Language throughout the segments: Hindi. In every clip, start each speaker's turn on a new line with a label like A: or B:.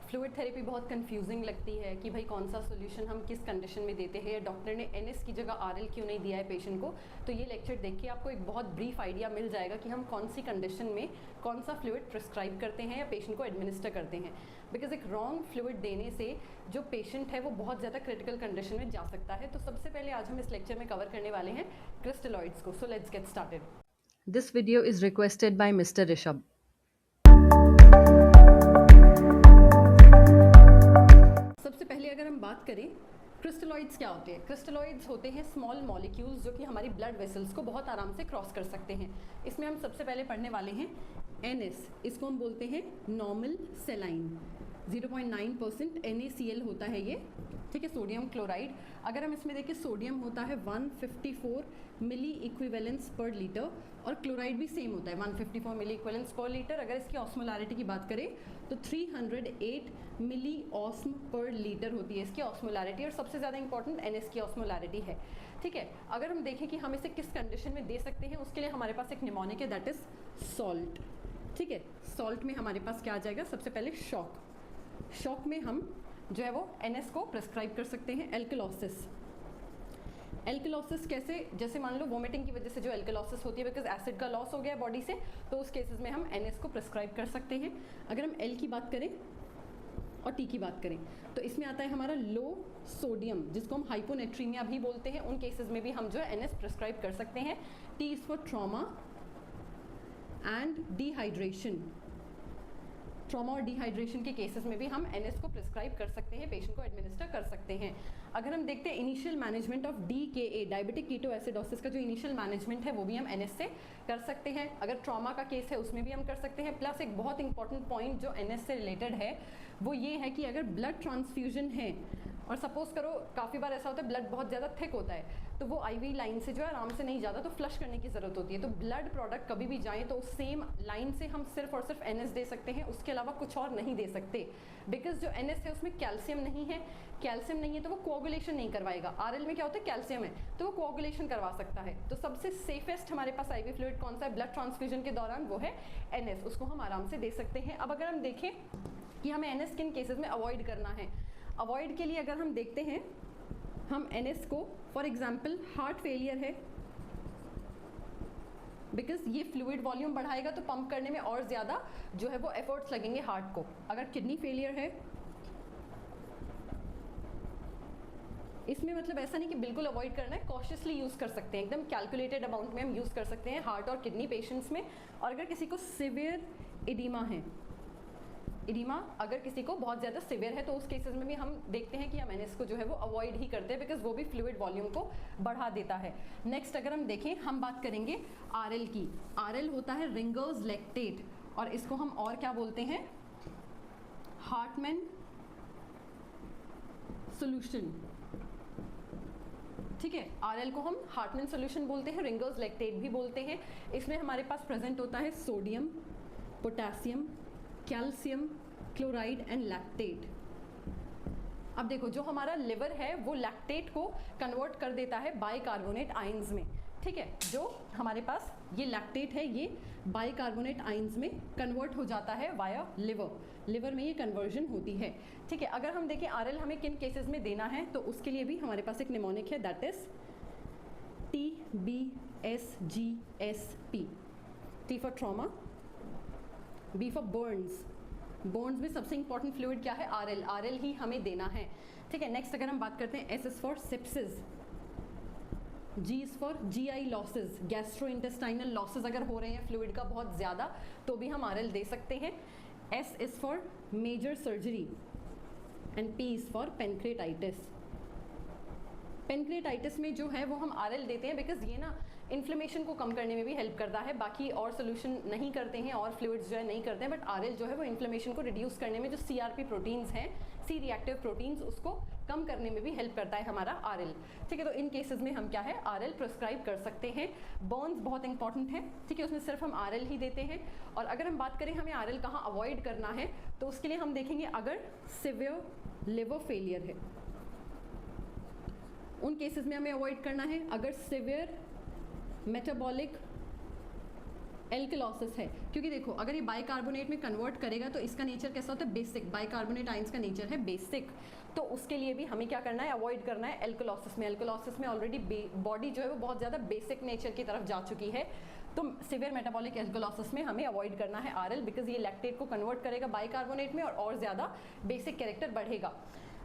A: फ्लूइड थेरेपी बहुत कंफ्यूजिंग लगती है कि भाई कौन सा सोल्यूशन हम किस कंडीशन में देते हैं, या डॉक्टर ने एनएस की जगह आरएल क्यों नहीं दिया है पेशेंट को। तो ये लेक्चर देख के आपको एक बहुत ब्रीफ आइडिया मिल जाएगा कि हम कौन सी कंडीशन में कौन सा फ्लूइड प्रिस्क्राइब करते हैं या पेशेंट को एडमिनिस्टर करते हैं। बिकॉज एक रॉन्ग फ्लूइड देने से जो पेशेंट है वो बहुत ज़्यादा क्रिटिकल कंडीशन में जा सकता है। तो सबसे पहले आज हम इस लेक्चर में कवर करने वाले हैं क्रिस्टलॉइड्स को। So let's get started. This video is requested bye mister Rishabh. सबसे पहले अगर हम बात करें क्रिस्टलॉइड्स क्या होते हैं। क्रिस्टलॉइड्स होते हैं स्मॉल मॉलिक्यूल्स जो कि हमारी ब्लड वेसल्स को बहुत आराम से क्रॉस कर सकते हैं। इसमें हम सबसे पहले पढ़ने वाले हैं NS, इसको हम बोलते हैं नॉर्मल सेलाइन। 0.9% NaCl होता है ये, ठीक है, सोडियम क्लोराइड। अगर हम इसमें देखें सोडियम होता है 154 मिली इक्विवेलेंस पर लीटर और क्लोराइड भी सेम होता है 154 मिली इक्विवेलेंस पर लीटर। अगर इसकी ऑस्मोलैरिटी की बात करें तो 308 मिली ऑस्म पर लीटर होती है इसकी ऑस्मोलैरिटी, और सबसे ज़्यादा इंपॉर्टेंट NS की ऑस्मोलैरिटी है, ठीक है। अगर हम देखें कि हम इसे किस कंडीशन में दे सकते हैं, उसके लिए हमारे पास एक निमोनिक है, दैट इज सॉल्ट, ठीक है। सॉल्ट में हमारे पास क्या आ जाएगा, सबसे पहले शॉक में हम जो है वो NS को प्रिस्क्राइब कर सकते हैं। एल्कलोसिस कैसे, जैसे मान लो वोमिटिंग की वजह से जो एल्कलोसिस होती है बिकॉज एसिड का लॉस हो गया है बॉडी से, तो उस केसेस में हम NS को प्रिस्क्राइब कर सकते हैं। अगर हम L की बात करें और T की बात करें तो इसमें आता है हमारा लो सोडियम, जिसको हम हाइपोनेट्रीमिया भी बोलते हैं। उन केसेस में भी हम जो है NS प्रिस्क्राइब कर सकते हैं। T is for trauma and dehydration. Trauma और डिहाइड्रेशन के केसेस में भी हम NS को प्रिस्क्राइब कर सकते हैं, पेशेंट को एडमिनिस्टर कर सकते हैं। अगर हम देखते हैं initial management of DKA, diabetic ketoacidosis का जो इनिशियल मैनेजमेंट है वो भी हम NS से कर सकते हैं। अगर ट्रॉमा का केस है उसमें भी हम कर सकते हैं। प्लस एक बहुत इंपॉर्टेंट पॉइंट जो NS से रिलेटेड है वो ये है कि अगर ब्लड ट्रांसफ्यूजन है और सपोज करो काफ़ी बार ऐसा होता है ब्लड बहुत ज़्यादा थिक होता है तो वो IV लाइन से जो है आराम से नहीं जाता, तो फ्लश करने की ज़रूरत होती है। तो ब्लड प्रोडक्ट कभी भी जाए तो उस सेम लाइन से हम सिर्फ और सिर्फ NS दे सकते हैं, उसके अलावा कुछ और नहीं दे सकते। बिकॉज जो NS है उसमें कैल्शियम नहीं है, कैल्शियम नहीं है तो वो कोआगुलेशन नहीं करवाएगा। RL में क्या होता है, कैल्शियम है तो वो कोआगुलेशन करवा सकता है। तो सबसे सेफेस्ट हमारे पास IV फ्लूइड कौन सा है ब्लड ट्रांसफ्यूजन के दौरान, वो है NS, उसको हम आराम से दे सकते हैं। अब अगर हम देखें कि हमें NS किन केसेस में अवॉइड करना है, अवॉइड के लिए अगर हम देखते हैं हम NS को, फॉर एग्जाम्पल हार्ट फेलियर है, बिकॉज ये फ्लूइड वॉल्यूम बढ़ाएगा तो पंप करने में और ज़्यादा जो है वो एफर्ट्स लगेंगे हार्ट को। अगर किडनी फेलियर है, इसमें मतलब ऐसा नहीं कि बिल्कुल अवॉइड करना है, कॉशियसली यूज़ कर सकते हैं, एकदम कैलकुलेटेड अमाउंट में हम यूज़ कर सकते हैं हार्ट और किडनी पेशेंट्स में। और अगर किसी को सिवियर इडीमा है, इडीमा अगर किसी को बहुत ज़्यादा सिवियर है तो उस केसेस में भी हम देखते हैं कि हम NS को जो है वो अवॉइड ही करते हैं, बिकॉज वो भी फ्लूइड वॉल्यूम को बढ़ा देता है। नेक्स्ट अगर हम देखें, हम बात करेंगे RL की। RL होता है रिंगर्स लैक्टेट, और इसको हम और क्या बोलते हैं, हार्टमैन सोल्यूशन, ठीक है। RL को हम हार्टमैन सोल्यूशन बोलते हैं, रिंगर्स लैक्टेट भी बोलते हैं। इसमें हमारे पास प्रेजेंट होता है sodium, potassium, calcium, chloride and lactate. अब देखो जो हमारा लिवर है वो लैक्टेट को कन्वर्ट कर देता है बाइकार्बोनेट आयंस में, ठीक है। जो हमारे पास ये लैक्टेट है ये बाइकार्बोनेट आयंस में कन्वर्ट हो जाता है वाया लिवर में ये कन्वर्जन होती है, ठीक है। अगर हम देखें RL हमें किन केसेस में देना है तो उसके लिए भी हमारे पास एक निमोनिक है, that is TBSGSP। T for trauma, B for Burns में सबसे इंपॉर्टेंट फ्लूइड क्या है, RL ही हमें देना है, ठीक है। नेक्स्ट अगर हम बात करते हैं S is for sepsis, G is for GI losses, gastrointestinal losses अगर हो रहे हैं फ्लूइड का बहुत ज़्यादा तो भी हम RL दे सकते हैं। S is for major surgery and P is for pancreatitis. Pancreatitis में जो है वो हम RL देते हैं बिकॉज ये ना इन्फ्लेमेशन को कम करने में भी हेल्प करता है। बाकी और सोल्यूशन नहीं करते हैं और फ्लूइड्स जो है नहीं करते हैं, बट RL जो है वो इन्फ्लेमेशन को रिड्यूस करने में, जो CRP प्रोटीन्स हैं, C रिएक्टिव प्रोटीन्स, उसको कम करने में भी हेल्प करता है हमारा RL, ठीक है। तो इन केसेस में हम क्या है RL प्रिस्क्राइब कर सकते हैं। बर्न्स बहुत इंपॉर्टेंट है, ठीक है, उसमें सिर्फ हम RL ही देते हैं। और अगर हम बात करें हमें RL कहाँ अवॉइड करना है तो उसके लिए हम देखेंगे अगर सिवियर लिवर फेलियर है उन केसेस में हमें अवॉइड करना है। अगर सिवियर मेटाबॉलिक एल्कलॉसिस है, क्योंकि देखो अगर ये बाइकार्बोनेट में कन्वर्ट करेगा तो इसका नेचर कैसा होता है, बेसिक। बाइकार्बोनेट आयंस का नेचर है बेसिक, तो उसके लिए भी हमें क्या करना है, अवॉइड करना है एल्कलॉसिस में। एल्कलॉसिस में ऑलरेडी बॉडी जो है वो बहुत ज़्यादा बेसिक नेचर की तरफ जा चुकी है, तो सिवियर मेटाबॉलिक एल्कलॉसिस में हमें अवॉइड करना है आरएल, बिकॉज ये लैक्टेट को कन्वर्ट करेगा बाइकार्बोनेट में और ज़्यादा बेसिक कैरेक्टर बढ़ेगा।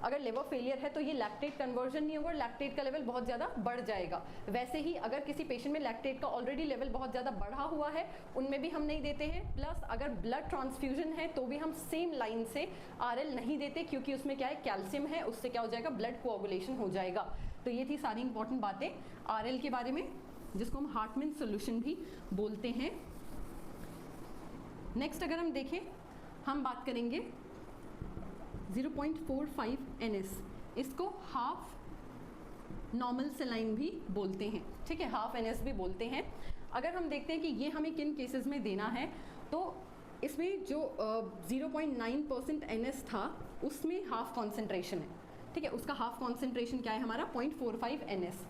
A: अगर लिवर फेलियर है तो ये लैक्टेट कन्वर्जन नहीं होगा, लैक्टेट का लेवल बहुत ज़्यादा बढ़ जाएगा। वैसे ही अगर किसी पेशेंट में लैक्टेट का ऑलरेडी लेवल बहुत ज़्यादा बढ़ा हुआ है, उनमें भी हम नहीं देते हैं। प्लस अगर ब्लड ट्रांसफ्यूजन है तो भी हम सेम लाइन से आरएल नहीं देते, क्योंकि उसमें क्या है, कैल्शियम है, उससे क्या हो जाएगा, ब्लड कोआगुलेशन हो जाएगा। तो ये थी सारी इंपॉर्टेंट बातें आरएल के बारे में, जिसको हम हार्टमैन सॉल्यूशन भी बोलते हैं। नेक्स्ट अगर हम देखें, हम बात करेंगे 0.45 NS, इसको हाफ नॉर्मल सेलाइन भी बोलते हैं, ठीक है, हाफ NS भी बोलते हैं। अगर हम देखते हैं कि ये हमें किन केसेस में देना है, तो इसमें जो 0.9% NS था उसमें हाफ कॉन्सेंट्रेशन है, ठीक है, उसका हाफ कॉन्सेंट्रेशन क्या है हमारा 0.45 NS।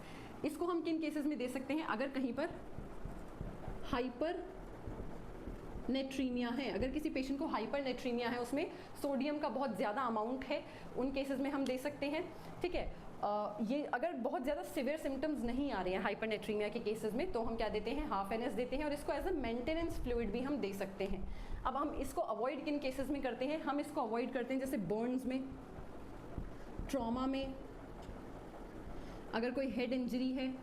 A: इसको हम किन केसेस में दे सकते हैं, अगर कहीं पर हाइपर नेट्रीमिया है, अगर किसी पेशेंट को हाइपर नेट्रीमिया है, उसमें सोडियम का बहुत ज़्यादा अमाउंट है, उन केसेस में हम दे सकते हैं, ठीक है। ये अगर बहुत ज़्यादा सिवियर सिम्टम्स नहीं आ रहे हैं हाइपर नेट्रीमिया के केसेस में, तो हम क्या देते हैं, हाफ NS देते हैं, और इसको एज अ मेंटेनेंस फ्लूइड भी हम दे सकते हैं। अब हम इसको अवॉइड किन केसेस में करते हैं, हम इसको अवॉइड करते हैं जैसे बर्न्स में, ट्रॉमा में, अगर कोई हेड इंजरी है,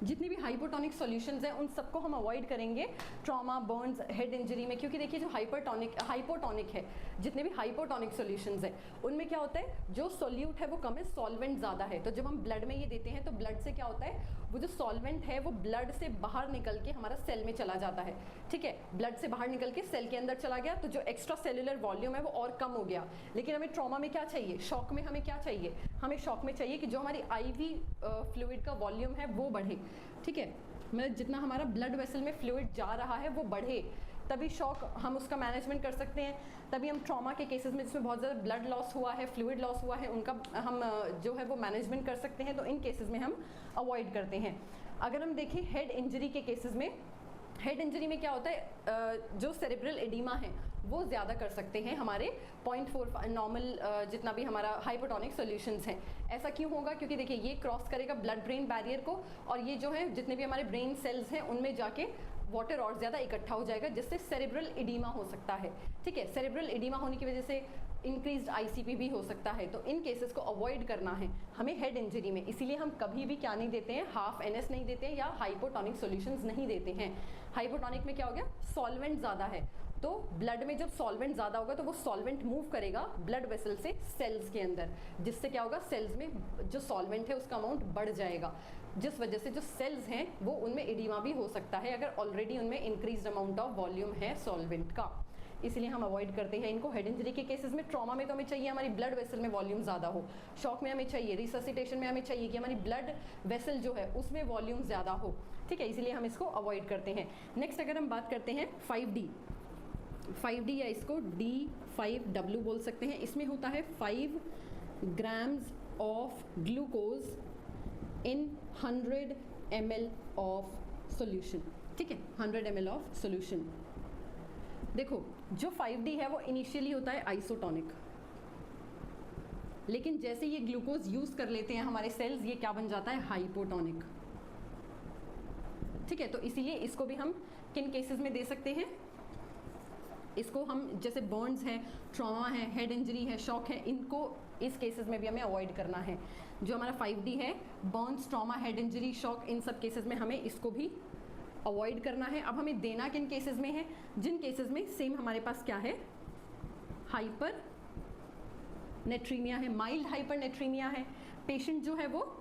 A: जितनी भी हाइपोटोनिक सॉल्यूशंस हैं उन सबको हम अवॉइड करेंगे ट्रॉमा, बर्न्स, हेड इंजरी में, क्योंकि देखिए जो हाइपोटोनिक है, जितने भी हाइपोटोनिक सॉल्यूशंस हैं उनमें क्या होता है, जो सॉल्यूट है वो कम है, सॉल्वेंट ज़्यादा है। तो जब हम ब्लड में ये देते हैं तो ब्लड से क्या होता है, वो जो सॉल्वेंट है वो ब्लड से बाहर निकल के हमारा सेल में चला जाता है, ठीक है, ब्लड से बाहर निकल के सेल के अंदर चला गया, तो जो एक्स्ट्रा सेलुलर वॉल्यूम है वो और कम हो गया। लेकिन हमें ट्रॉमा में क्या चाहिए, शॉक में हमें क्या चाहिए, हमें शॉक में चाहिए कि जो हमारी IV फ्लूइड का वॉल्यूम है वो बढ़े, ठीक है, मतलब जितना हमारा ब्लड वेसल में फ्लूइड जा रहा है वो बढ़े, तभी शॉक हम उसका मैनेजमेंट कर सकते हैं। तभी हम ट्रॉमा के केसेस में जिसमें बहुत ज़्यादा ब्लड लॉस हुआ है, फ्लूइड लॉस हुआ है, उनका हम जो है वो मैनेजमेंट कर सकते हैं, तो इन केसेस में हम अवॉइड करते हैं। अगर हम देखें हेड इंजरी के केसेस में, हेड इंजरी में क्या होता है, जो सेरेब्रल एडिमा है वो ज़्यादा कर सकते हैं हमारे 0.4 नॉर्मल जितना भी हमारा हाइपोटोनिक सॉल्यूशंस हैं। ऐसा क्यों होगा, क्योंकि देखिए ये क्रॉस करेगा ब्लड ब्रेन बैरियर को, और ये जो है जितने भी हमारे ब्रेन सेल्स हैं उनमें जाके वाटर और ज़्यादा इकट्ठा हो जाएगा, जिससे सेरेब्रल एडिमा हो सकता है, ठीक है। सेरेब्रल एडिमा होने की वजह से इंक्रीज्ड ICP भी हो सकता है, तो इन केसेस को अवॉइड करना है हमें हेड इंजरी में। इसीलिए हम कभी भी क्या नहीं देते हैं, हाफ NS नहीं देते हैं या हाइपोटोनिक सॉल्यूशंस नहीं देते हैं। हाइपोटोनिक में क्या हो गया, सॉल्वेंट ज़्यादा है, तो ब्लड में जब सॉल्वेंट ज़्यादा होगा तो वो सॉल्वेंट मूव करेगा ब्लड वेसल से सेल्स के अंदर, जिससे क्या होगा, सेल्स में जो सॉल्वेंट है उसका अमाउंट बढ़ जाएगा, जिस वजह से जो सेल्स हैं वो उनमें एडिमा भी हो सकता है, अगर ऑलरेडी उनमें इंक्रीज्ड अमाउंट ऑफ वॉल्यूम है सॉल्वेंट का। इसलिए हम अवॉइड करते हैं इनको हेड इंजरी के केसेस में। ट्रॉमा में तो हमें चाहिए हमारी ब्लड वेसल में वॉल्यूम ज़्यादा हो, शॉक में हमें चाहिए, रिससिटेशन में हमें चाहिए कि हमारी ब्लड वेसल जो है उसमें वॉल्यूम ज़्यादा हो, ठीक है, इसलिए हम इसको अवॉइड करते हैं। नेक्स्ट अगर हम बात करते हैं 5D या इसको D5W बोल सकते हैं, इसमें होता है 5 grams of glucose in 100 ml of solution, ठीक है, 100 ml ऑफ सोल्यूशन। देखो जो 5D है वो इनिशियली होता है आइसोटोनिक, लेकिन जैसे ये ग्लूकोज यूज़ कर लेते हैं हमारे सेल्स, ये क्या बन जाता है, हाइपोटोनिक, ठीक है। तो इसीलिए इसको भी हम किन केसेस में दे सकते हैं, इसको हम जैसे बर्न्स है, ट्रॉमा है, हेड इंजरी है, शॉक है, इनको इस केसेस में भी हमें अवॉइड करना है। जो हमारा 5D है, burns, trauma, head injury, shock, इन सब केसेस में हमें इसको भी अवॉइड करना है। अब हमें देना किन केसेस में है, जिन केसेस में सेम हमारे पास क्या है, हाइपर नेट्रीमिया है, माइल्ड हाइपर नेट्रीमिया है, पेशेंट जो है वो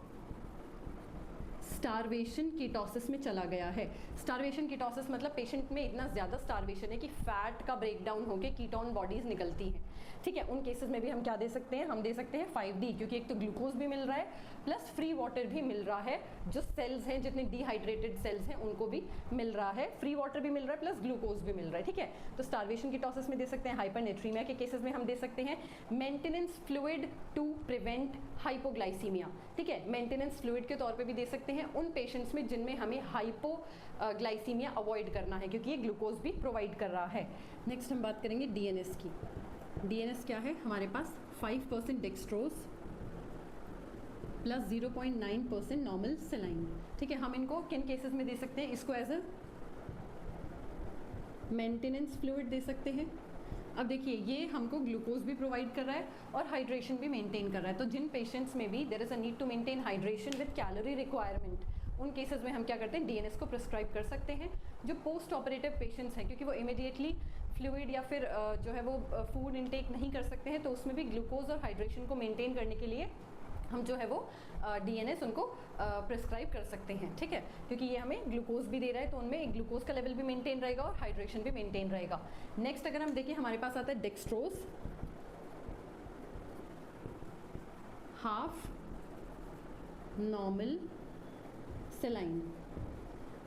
A: स्टारवेशन कीटोसिस में चला गया है। स्टारवेशन कीटोसिस मतलब पेशेंट में इतना ज़्यादा स्टारवेशन है कि फैट का ब्रेकडाउन होकर कीटोन बॉडीज़ निकलती हैं, ठीक है। उन केसेस में भी हम क्या दे सकते हैं, हम दे सकते हैं 5D, क्योंकि एक तो ग्लूकोज भी मिल रहा है प्लस फ्री वाटर भी मिल रहा है, जो सेल्स हैं जितने डिहाइड्रेटेड सेल्स हैं उनको भी मिल रहा है, फ्री वाटर भी मिल रहा है प्लस ग्लूकोज भी मिल रहा है, ठीक है। तो स्टारवेशन कीटोसिस में दे सकते हैं, हाइपरनेट्रीमिया के केसेस में हम दे सकते हैं maintenance fluid to prevent hypoglycaemia, ठीक है, मेंटेनेंस फ्लूइड के तौर पे भी दे सकते हैं उन पेशेंट्स में जिनमें हमें हाइपोग्लाइसीमिया अवॉइड करना है, क्योंकि ये ग्लूकोज भी प्रोवाइड कर रहा है। नेक्स्ट हम बात करेंगे डीएनएस की। डीएनएस क्या है हमारे पास? 5% डेक्सट्रोज प्लस 0.9% नॉर्मल सेलाइन। ठीक है, हम इनको किन केसेस में दे सकते हैं? इसको एज अ मेंटेनेंस फ्लूइड दे सकते हैं। अब देखिए ये हमको ग्लूकोज भी प्रोवाइड कर रहा है और हाइड्रेशन भी मेंटेन कर रहा है। तो जिन पेशेंट्स में भी there is a need to maintain hydration with calorie requirement, उन केसेस में हम क्या करते हैं? डीएनएस को प्रिस्क्राइब कर सकते हैं। जो पोस्ट ऑपरेटिव पेशेंट्स हैं, क्योंकि वो इमीडिएटली फ्लूइड या फिर जो है वो फूड इनटेक नहीं कर सकते हैं, तो उसमें भी ग्लूकोज और हाइड्रेशन को मेंटेन करने के लिए हम जो है वो डीएनएस उनको प्रिस्क्राइब कर सकते हैं। ठीक है, क्योंकि ये हमें ग्लूकोज भी दे रहा है, तो उनमें ग्लूकोज का लेवल भी मेंटेन रहेगा और हाइड्रेशन भी मेंटेन रहेगा। नेक्स्ट अगर हम देखें, हमारे पास आता है dextrose, half normal saline.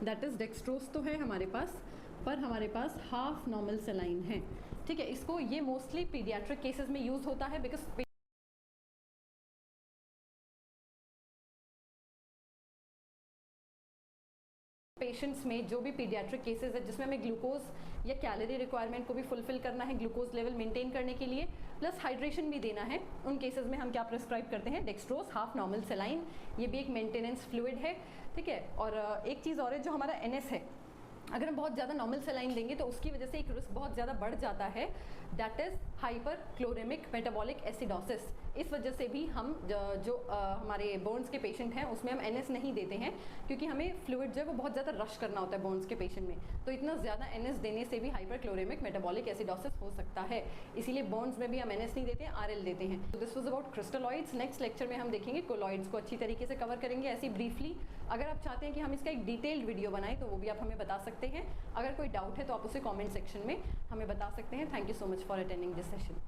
A: That is dextrose तो है हमारे पास, पर हमारे पास हाफ नॉर्मल सेलाइन है। ठीक है, इसको ये मोस्टली पीडियाट्रिक केसेस में यूज होता है, बिकॉज पेशेंट्स में जो भी पीडियाट्रिक केसेस है जिसमें हमें ग्लूकोज या कैलोरी रिक्वायरमेंट को भी फुलफिल करना है ग्लूकोज लेवल मेंटेन करने के लिए, प्लस हाइड्रेशन भी देना है, उन केसेस में हम क्या प्रिस्क्राइब करते हैं? Dextrose half normal saline. ये भी एक मेंटेनेंस फ्लूइड है। ठीक है, और एक चीज़ और है, जो हमारा एनएस है, अगर हम बहुत ज़्यादा नॉर्मल सेलाइन देंगे तो उसकी वजह से एक रिस्क बहुत ज़्यादा बढ़ जाता है, that is hyperchloremic metabolic acidosis. इस वजह से भी हम जो हमारे बोन्स के पेशेंट हैं उसमें हम एनएस नहीं देते हैं, क्योंकि हमें फ्लूइड जो है वो बहुत ज़्यादा रश करना होता है बोन्स के पेशेंट में, तो इतना ज़्यादा एनएस देने से भी हाइपर क्लोरेमिक मेटाबॉलिक एसिडोसिस हो सकता है। इसीलिए बोन्स में भी हम एनएस नहीं देते हैं, आरएल देते हैं। तो this was about crystalloids. Next lecture में हम देखेंगे कोलॉइड्स को अच्छी तरीके से कवर करेंगे। ऐसी ब्रीफली अगर आप चाहते हैं कि हम इसका एक डिटेल्ड वीडियो बनाएं तो वो भी आप हमें बता सकते हैं। अगर कोई डाउट है तो आप उसे कमेंट सेक्शन में हमें बता सकते हैं। Thank you so much for attending this session.